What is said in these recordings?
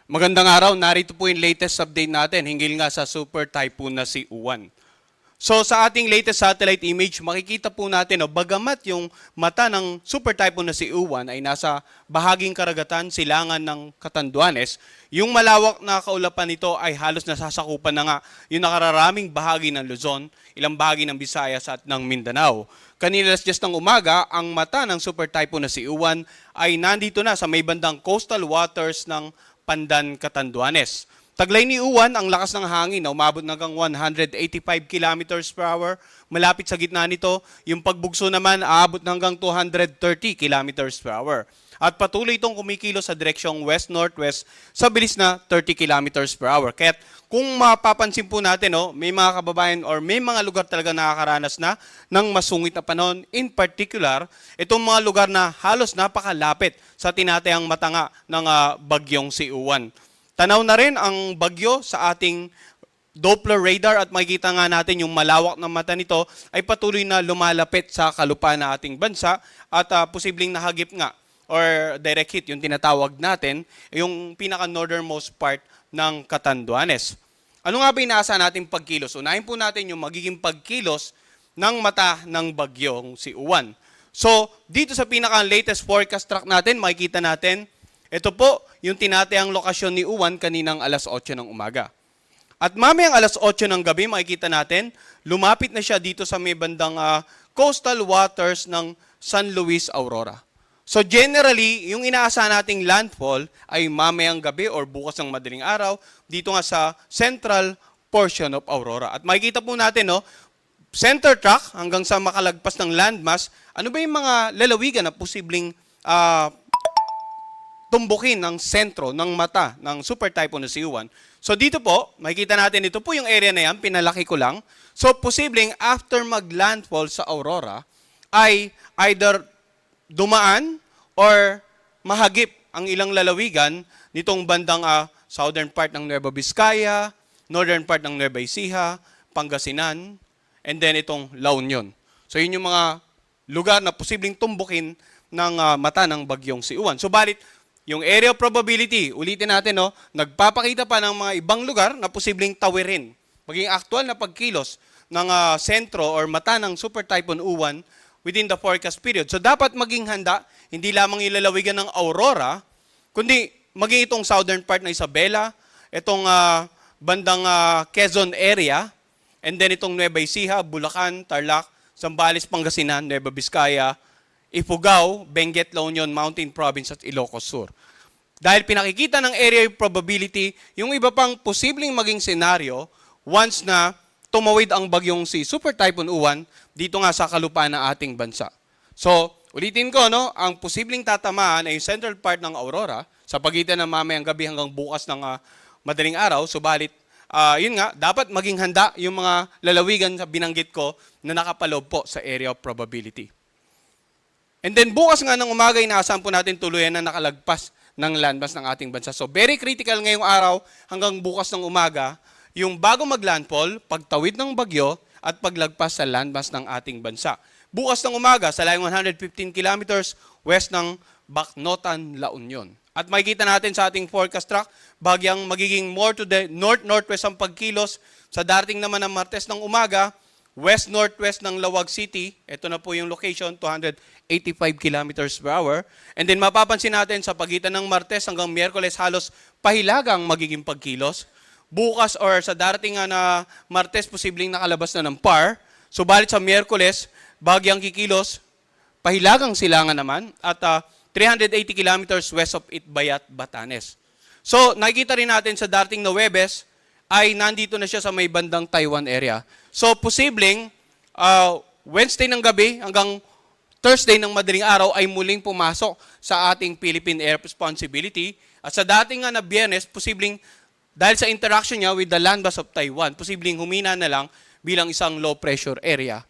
Magandang araw, narito po yung latest update natin hinggil nga sa super typhoon na si Uwan. So sa ating latest satellite image, makikita po natin bagamat yung mata ng super typhoon na si Uwan ay nasa bahaging karagatan silangan ng Catanduanes, yung malawak na kaulapan nito ay halos nasasakupan na nga yung nakararaming bahagi ng Luzon, ilang bahagi ng Visayas at ng Mindanao. Kanina just ng umaga, ang mata ng super typhoon na si Uwan ay nandito na sa may bandang coastal waters ng Pandan, Catanduanes. Taglay ni Uwan ang lakas ng hangin na umabot ng hanggang 185 kilometers per hour. Malapit sa gitna nito, yung pagbugso naman aabot ng hanggang 230 kilometers per hour. At patuloy itong kumikilos sa direksyong west-northwest sa bilis na 30 kilometers per hour. Kaya kung mapapansin po natin, may mga kababayan or may mga lugar talaga nakakaranas na ng masungit na panahon. In particular, itong mga lugar na halos napakalapit sa tinatayang matanga ng bagyong si Uwan. Tanaw na rin ang bagyo sa ating Doppler radar at makikita nga natin yung malawak na mata nito ay patuloy na lumalapit sa kalupaan ng ating bansa at posibleng nahagip nga or direct hit yung tinatawag natin, yung pinaka-northernmost part ng Catanduanes. Ano nga ba inaasahan nating pagkilos? Unahin po natin yung magiging pagkilos ng mata ng bagyong si Uwan. So, dito sa pinaka-latest forecast track natin, makikita natin, ito po yung tinatayang lokasyon ni Uwan kaninang alas 8 ng umaga. At mamayang alas 8 ng gabi, makikita natin, lumapit na siya dito sa may bandang coastal waters ng San Luis, Aurora. So generally, yung inaasahan nating landfall ay mamayang gabi or bukas ng madaling araw dito nga sa central portion of Aurora. At makikita po natin, center track hanggang sa makalagpas ng landmass, ano ba yung mga lalawigan na posibleng tumbukin ng sentro ng mata ng super typhoon na si Uwan. So dito po, makikita natin ito po yung area na yan, pinalaki ko lang. So posibleng after mag-landfall sa Aurora ay either dumaan or mahagip ang ilang lalawigan nitong bandang southern part ng Nueva Vizcaya, northern part ng Nueva Ecija, Pangasinan, and then itong La Union. So yun yung mga lugar na posibleng tumbukin ng mata ng bagyong si Uwan. So balit, yung area of probability, ulitin natin, nagpapakita pa ng mga ibang lugar na posibleng tawirin. Maging actual na pagkilos ng sentro or mata ng super typhoon Uwan within the forecast period. So dapat maging handa, hindi lamang yung lalawigan ng Aurora, kundi maging itong southern part ng Isabela, itong bandang Quezon area, and then itong Nueva Ecija, Bulacan, Tarlac, Zambales, Pangasinan, Nueva Vizcaya, Ifugao, Benguet, La Union, Mountain Province at Ilocos Sur. Dahil pinakikita ng area probability, yung iba pang posibleng maging senaryo once na tumawid ang bagyong si Super Typhoon Uwan dito nga sa kalupaan ng ating bansa. So, ulitin ko, ang posibleng tatamaan ay yung central part ng Aurora sa pagitan ng mamayang gabi hanggang bukas ng madaling araw. Subalit, yun nga, dapat maging handa yung mga lalawigan sa binanggit ko na nakapaloob po sa area of probability. And then bukas nga ng umaga, inaasahan po natin tuluyan na nakalagpas ng landmass ng ating bansa. So very critical ngayong araw hanggang bukas ng umaga, yung bago maglandfall, pagtawid ng bagyo at paglagpas sa landmass ng ating bansa. Bukas ng umaga, sa layong 115 kilometers west ng Bacnotan, La Union. At makikita natin sa ating forecast track, bagyang magiging more to the north-northwest ang pagkilos. Sa darating naman ng Martes ng umaga, west-northwest ng Lawag City, ito na po yung location, 285 kilometers per hour. And then mapapansin natin sa pagitan ng Martes hanggang Miyerkules, halos pahilagang magiging pagkilos. Bukas or sa darating na Martes, posibleng nakalabas na ng PAR. Subalit sa Miyerkules, bagyang kikilos, pahilagang silangan naman, at 380 kilometers west of Itbayat, Batanes. So nakikita rin natin sa darating na Huwebes, ay nandito na siya sa may bandang Taiwan area. So, posibleng Wednesday ng gabi hanggang Thursday ng madaling araw ay muling pumasok sa ating Philippine Air Responsibility. At sa dating nga na Biyernes, posibleng dahil sa interaction niya with the landmass of Taiwan, posibleng humina na lang bilang isang low pressure area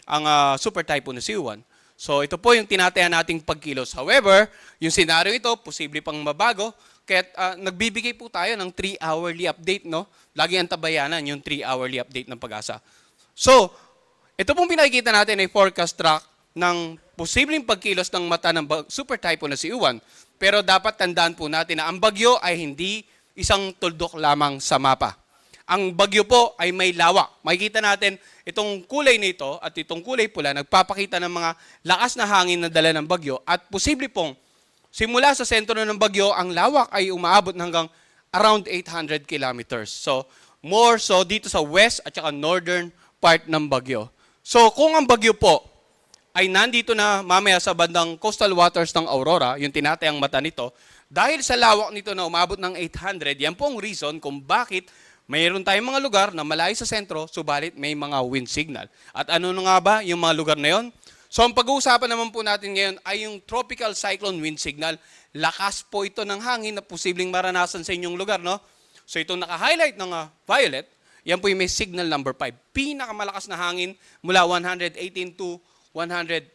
ang super typhoon na si Uwan. So, ito po yung tinatayan nating pagkilos. However, yung senaryo ito, posible pang mabago. Kaya nagbibigay po tayo ng 3-hourly update, Lagi ang tabayanan yung 3-hourly update ng Pag-asa. So, ito pong pinakikita natin ay forecast track ng posibleng pagkilos ng mata ng super typhoon na si Uwan. Pero dapat tandaan po natin na ang bagyo ay hindi isang tuldok lamang sa mapa. Ang bagyo po ay may lawak. Makikita natin itong kulay nito at itong kulay pula nagpapakita ng mga lakas na hangin na dala ng bagyo at posible pong simula sa sentro ng bagyo, ang lawak ay umaabot hanggang around 800 kilometers. So, more so dito sa west at saka northern part ng bagyo. So, kung ang bagyo po ay nandito na mamaya sa bandang coastal waters ng Aurora, yung tinatayang mata nito, dahil sa lawak nito na umabot ng 800, yan po ang reason kung bakit mayroon tayong mga lugar na malayo sa sentro, subalit may mga wind signal. At ano na nga ba yung mga lugar na yon? So ang pag-uusapan naman po natin ngayon ay yung tropical cyclone wind signal. Lakas po ito ng hangin na posibleng maranasan sa inyong lugar, no? So itong naka-highlight ng violet, yan po yung may signal number 5. Pinakamalakas na hangin mula 118 to 184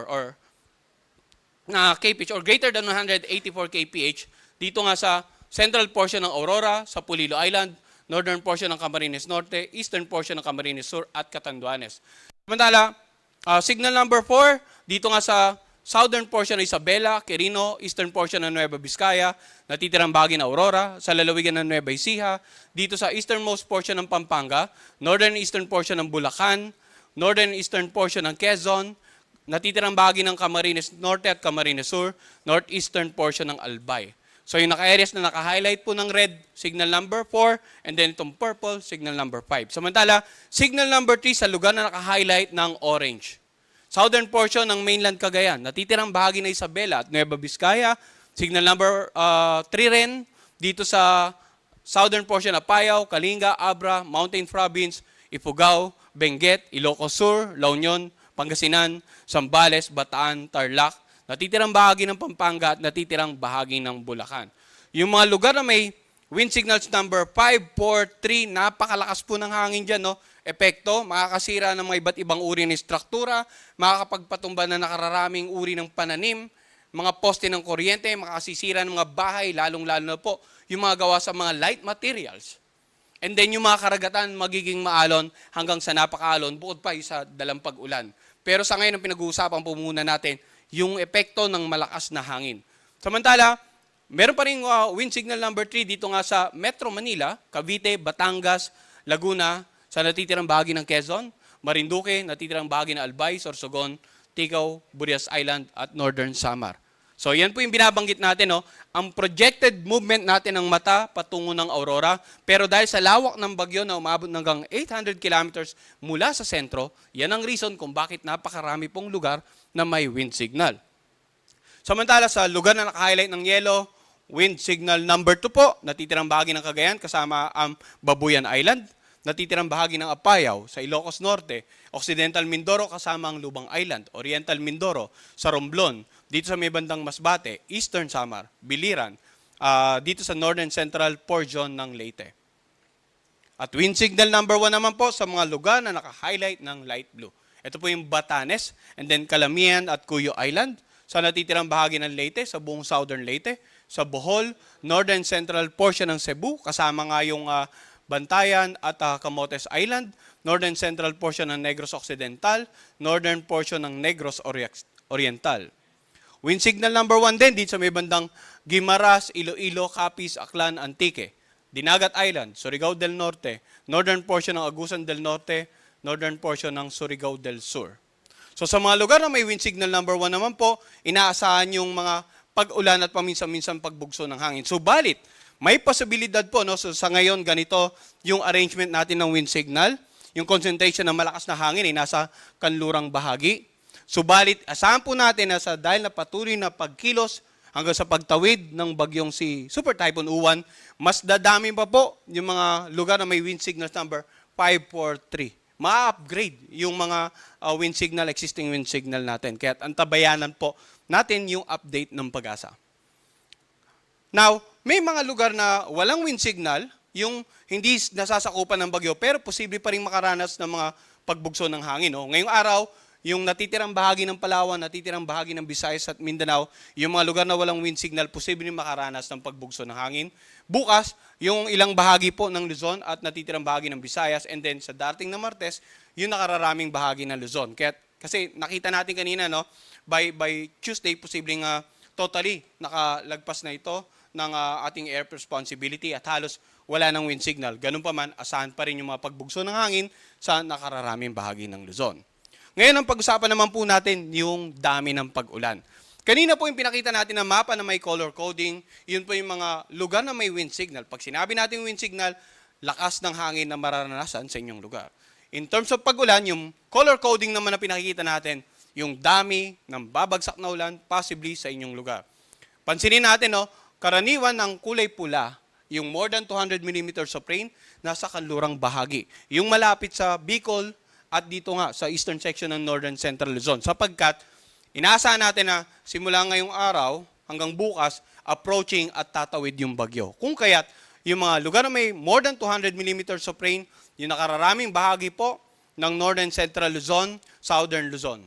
or kph or greater than 184 kph dito nga sa central portion ng Aurora, sa Pulilo Island, northern portion ng Camarines Norte, eastern portion ng Camarines Sur at Catanduanes. Samantala, signal number 4, dito nga sa southern portion ng Isabela, Quirino, eastern portion ng Nueva Vizcaya, natitirang bahagi ng Aurora, sa lalawigan ng Nueva Ecija, dito sa easternmost portion ng Pampanga, northern eastern portion ng Bulacan, northern eastern portion ng Quezon, natitirang bahagi ng Camarines Norte at Camarines Sur, northeastern portion ng Albay. So yung naka-areas na naka-highlight po ng red, signal number 4, and then itong purple, signal number 5. Samantala, signal number 3 sa lugar na naka-highlight ng orange. Southern portion ng mainland Cagayan, natitirang bahagi ng Isabela at Nueva Vizcaya, signal number 3 rin, dito sa southern portion ng Apayao, Kalinga, Abra, Mountain Province, Ifugao, Benguet, Ilocos Sur, La Union, Pangasinan, Zambales, Bataan, Tarlac, natitirang bahagi ng Pampanga at natitirang bahagi ng Bulacan. Yung mga lugar na may wind signals number 5, 4, 3, napakalakas po ng hangin dyan, no? Epekto, makakasira ng mga iba't ibang uri ng struktura, makakapagpatumba na nakararaming uri ng pananim, mga poste ng kuryente, makakasisira ng mga bahay, lalong-lalo na po yung mga gawa sa mga light materials. And then yung mga karagatan magiging maalon hanggang sa napakaalon, bukod pa yung sa dalampag ulan. Pero sa ngayon, ang pinag-uusapan po muna natin, yung epekto ng malakas na hangin. Samantala, meron pa rin wind signal number 3 dito nga sa Metro Manila, Cavite, Batangas, Laguna, sa natitirang bahagi ng Quezon, Marinduque, natitirang bahagi ng Albay, Sorsogon, Ticao, Burias Island, at Northern Samar. So yan po yung binabanggit natin, no? Ang projected movement natin ng mata patungo ng Aurora, pero dahil sa lawak ng bagyo na umabot hanggang 800 kilometers mula sa sentro, yan ang reason kung bakit napakarami pong lugar na may wind signal. Samantala sa lugar na naka-highlight ng yellow, wind signal number 2 po, natitirang bahagi ng Cagayan kasama ang Babuyan Island, natitirang bahagi ng Apayao sa Ilocos Norte, Occidental Mindoro kasama ang Lubang Island, Oriental Mindoro sa Romblon, dito sa may bandang Masbate, Eastern Samar, Biliran, dito sa Northern Central portion ng Leyte. At wind signal number 1 naman po sa mga lugar na naka-highlight ng light blue. Ito po yung Batanes, and then Calamian at Cuyo Island, sa natitirang bahagi ng Leyte, sa buong Southern Leyte, sa Bohol, Northern Central portion ng Cebu, kasama nga yung Bantayan at Camotes Island, Northern Central portion ng Negros Occidental, Northern portion ng Negros Oriental. Wind signal number 1 din dito sa may bandang Guimaras, Iloilo, Capiz, Aklan, Antique, Dinagat Island, Surigao del Norte, Northern portion ng Agusan del Norte, Northern portion ng Surigao del Sur. So sa mga lugar na may wind signal number 1 naman po, inaasahan yung mga pag-ulan at paminsan-minsan pagbugso ng hangin. Subalit, may posibilidad po, no? So sa ngayon, ganito yung arrangement natin ng wind signal. Yung concentration ng malakas na hangin ay nasa kanlurang bahagi. Subalit, asahan po natin na dahil na patuloy na pagkilos hanggang sa pagtawid ng bagyong si Super Typhoon Uwan, mas dadami pa po yung mga lugar na may wind signal number 5, 4, 3. Ma-upgrade yung mga existing wind signal natin. Kaya antabayanan po natin yung update ng Pag-asa. Now, may mga lugar na walang wind signal, yung hindi nasasakupan ng bagyo, pero posible pa rin makaranas ng mga pagbugso ng hangin. No? Ngayong araw, yung natitirang bahagi ng Palawan, natitirang bahagi ng Visayas at Mindanao, yung mga lugar na walang wind signal, posible rin makaranas ng pagbugso ng hangin. Bukas, yung ilang bahagi po ng Luzon at natitirang bahagi ng Visayas, and then sa dating na Martes, yung nakararaming bahagi ng Luzon. Kasi nakita natin kanina, no, by Tuesday, posibleng totally nakalagpas na ito ng ating air responsibility at halos wala ng wind signal. Ganun pa man, asahan pa rin yung mga pagbugso ng hangin sa nakararaming bahagi ng Luzon. Ngayon, ang pag-usapan naman po natin yung dami ng pag-ulan. Kanina po yung pinakita natin na mapa na may color coding, yun po yung mga lugar na may wind signal. Pag sinabi natin wind signal, lakas ng hangin na mararanasan sa inyong lugar. In terms of pag-ulan, yung color coding naman na pinakikita natin, yung dami ng babagsak na ulan possibly sa inyong lugar. Pansinin natin, no, karaniwan ng kulay pula, yung more than 200 millimeters of rain, nasa kanlurang bahagi. Yung malapit sa Bicol at dito nga sa eastern section ng Northern Central Luzon. Sapagkat inaasahan natin na simula ngayong araw hanggang bukas, approaching at tatawid yung bagyo. Kung kaya't yung mga lugar na may more than 200 millimeters of rain, yung nakararaming bahagi po ng Northern Central Luzon, Southern Luzon.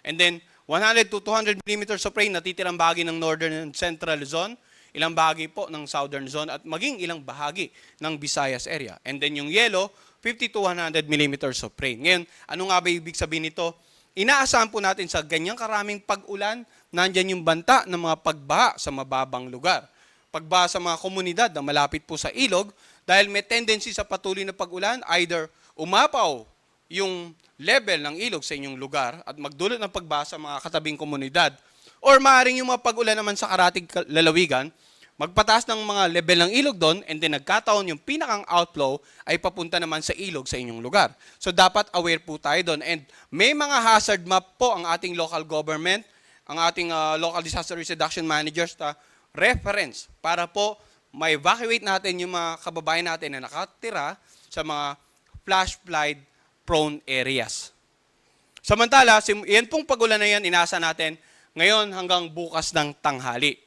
And then 100 to 200 millimeters of rain, natitirang bahagi ng Northern and Central Luzon, ilang bahagi po ng Southern Luzon, at maging ilang bahagi ng Visayas area. And then yung yellow, 50 to 100 millimeters of rain. Ngayon, ano nga ba ibig sabihin nito? Inaasahan po natin sa ganyang karaming pag-ulan, nandyan yung banta ng mga pagbaha sa mababang lugar. Pagbaha sa mga komunidad na malapit po sa ilog, dahil may tendency sa patuloy na pag-ulan, either umapaw yung level ng ilog sa inyong lugar at magdulot ng pagbaha sa mga katabing komunidad, or maaaring yung mga pag-ulan naman sa karatig lalawigan, magpataas ng mga level ng ilog doon, and then nagkataon yung pinakang outflow ay papunta naman sa ilog sa inyong lugar. So dapat aware po tayo doon. And may mga hazard map po ang ating local government, ang ating local disaster risk reduction managers na reference para po ma-evacuate natin yung mga kababayan natin na nakatira sa mga flash flood prone areas. Samantala, yan pong pag-ulan na yan, inasa natin ngayon hanggang bukas ng tanghali.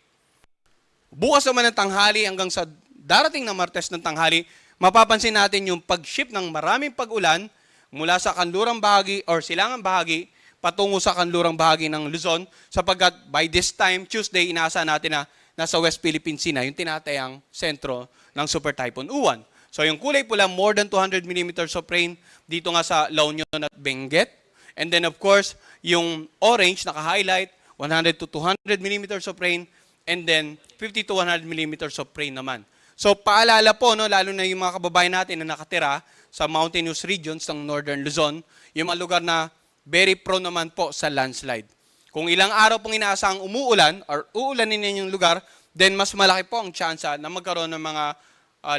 Bukas naman ng tanghali hanggang sa darating na Martes ng tanghali, mapapansin natin yung pag-shift ng maraming pag-ulan mula sa kanlurang bahagi or silangang bahagi patungo sa kanlurang bahagi ng Luzon, sapagkat by this time, Tuesday, inasa natin na nasa West Philippine Sea na yung tinatayang sentro ng Super Typhoon Uwan. So yung kulay pula, more than 200 millimeters of rain dito nga sa La Union at Benguet. And then of course, yung orange naka-highlight, 100 to 200 millimeters of rain, and then 50 to 100 millimeters of rain naman. So paalala po, no, lalo na yung mga kababayan natin na nakatira sa mountainous regions ng Northern Luzon, yung mga lugar na very prone naman po sa landslide. Kung ilang araw pong inaasahang umuulan or uulanin ninyong lugar, then mas malaki po ang tsansa na magkaroon ng mga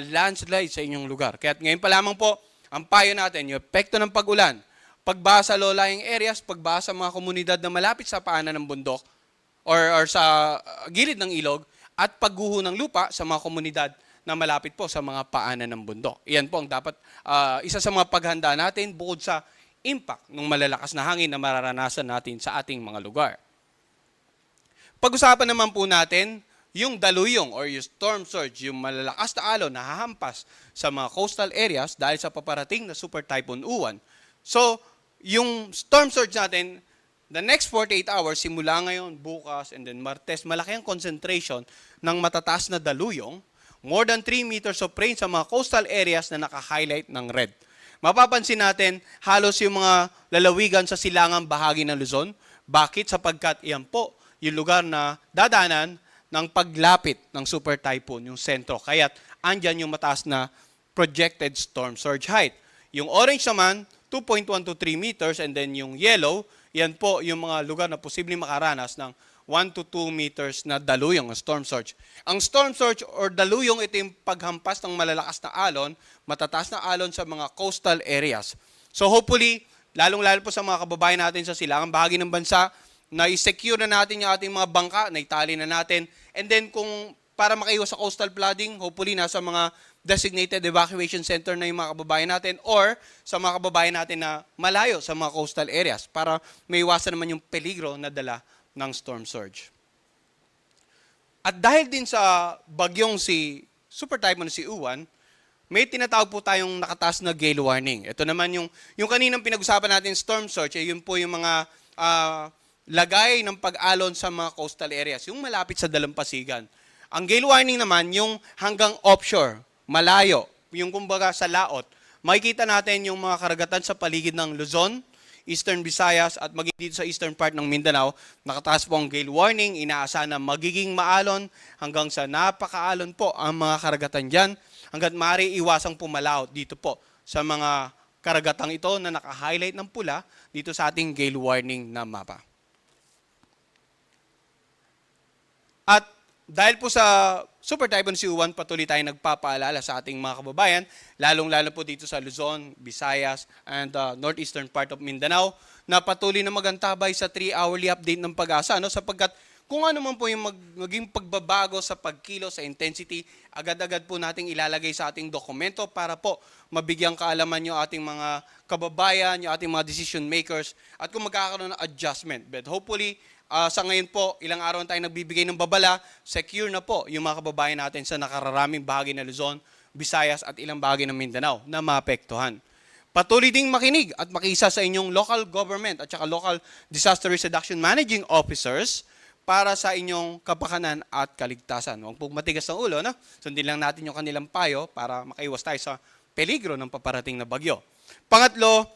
landslide sa inyong lugar. Kaya ngayon pa lamang po, ang payo natin, yung epekto ng pag-ulan, pagbaha sa low-lying areas, pagbaha sa mga komunidad na malapit sa paanan ng bundok or sa gilid ng ilog, at pagguho ng lupa sa mga komunidad na malapit po sa mga paanan ng bundok. Iyan po ang dapat, isa sa mga paghanda natin bukod sa impact ng malalakas na hangin na mararanasan natin sa ating mga lugar. Pag-usapan naman po natin yung daluyong or yung storm surge, yung malalakas na alon na hahampas sa mga coastal areas dahil sa paparating na Super Typhoon Uwan. So, yung storm surge natin, the next 48 hours, simula ngayon, bukas, and then Martes, malaki ang concentration ng matataas na daluyong, more than 3 meters of rain sa mga coastal areas na naka-highlight ng red. Mapapansin natin, halos yung mga lalawigan sa silangang bahagi ng Luzon. Bakit? Sapagkat iyan po yung lugar na dadanan ng paglapit ng super typhoon, yung sentro. Kaya't andyan yung mataas na projected storm surge height. Yung orange naman, 2.1 to 3 meters, and then yung yellow, yan po yung mga lugar na posibleng makaranas ng 1 to 2 meters na daluyong, storm surge. Ang storm surge or daluyong, ito yung paghampas ng malalakas na alon, matataas na alon sa mga coastal areas. So hopefully, lalong-lalo po sa mga kababayan natin sa silangang bahagi ng bansa, na i-secure na natin yung ating mga bangka, na itali na natin. And then kung para makaiwas sa coastal flooding, hopefully nasa mga designated evacuation center na yung mga kababayan natin or sa mga kababayan natin na malayo sa mga coastal areas para may iwasan naman yung peligro na dala ng storm surge. At dahil din sa bagyong si Super Typhoon si Uwan, may tinatawag po tayong nakataas na gale warning. Ito naman yung kaninang pinag-usapan natin storm surge, yun po yung mga lagay ng pag-alon sa mga coastal areas, yung malapit sa dalampasigan. Ang gale warning naman, yung hanggang offshore, malayo, yung kumbaga sa laot. Makikita natin yung mga karagatan sa paligid ng Luzon, Eastern Visayas at maging dito sa eastern part ng Mindanao, nakataas po ang gale warning, inaasahan na magiging maalon hanggang sa napakaalon po ang mga karagatan dyan, hanggat maaari iwasang pumalaot dito po sa mga karagatang ito na naka-highlight ng pula dito sa ating gale warning na mapa. At dahil po sa Super Typhoon Siuan, patuloy tayong nagpapaalala sa ating mga kababayan, lalong-lalo po dito sa Luzon, Visayas, and northeastern part of Mindanao, na patuloy na magantabay sa 3-hourly update ng Pag-asa, sapagkat kung ano man po yung maging pagbabago sa pagkilo, sa intensity, agad-agad po nating ilalagay sa ating dokumento para po mabigyang kaalaman yung ating mga kababayan, yung ating mga decision makers, at kung magkakaroon ng adjustment. But hopefully, sa ngayon po, ilang araw na tayo nagbibigay ng babala, secure na po yung mga kababayan natin sa nakararaming bahagi ng Luzon, Visayas at ilang bahagi ng Mindanao na maapektuhan. Patuloy ding makinig at makiisa sa inyong local government at saka local disaster risk reduction managing officers para sa inyong kapakanan at kaligtasan. Huwag pong matigas ng ulo, sundin lang natin yung kanilang payo para makaiwas tayo sa peligro ng paparating na bagyo. Pangatlo,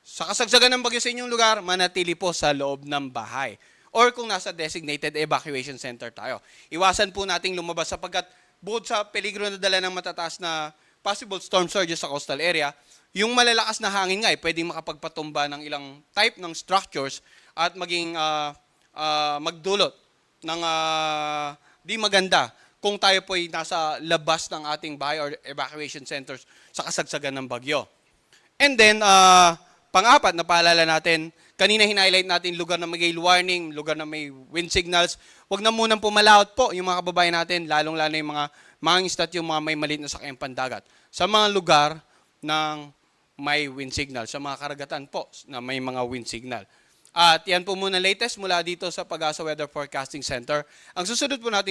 sa kasagsagan ng bagyo sa inyong lugar, manatili po sa loob ng bahay. Or kung nasa designated evacuation center tayo. Iwasan po nating lumabas sapagkat bukod sa peligro na dala ng matataas na possible storm surges sa coastal area, yung malalakas na hangin nga pwedeng makapagpatumba ng ilang type ng structures at maging magdulot ng di maganda kung tayo po ay nasa labas ng ating bahay or evacuation centers sa kasagsagan ng bagyo. And then, pang-apat na paalala natin, kanina hinighlight natin lugar na may gale warning, lugar na may wind signals. Huwag na munang pumalaot po yung mga kababayan natin, lalong-lalo yung mga mangingisda at yung mga may maliit na sakyang pandagat. Sa mga lugar ng may wind signal, sa mga karagatan po na may mga wind signal. At yan po muna latest mula dito sa Pag-asa Weather Forecasting Center. Ang susunod po natin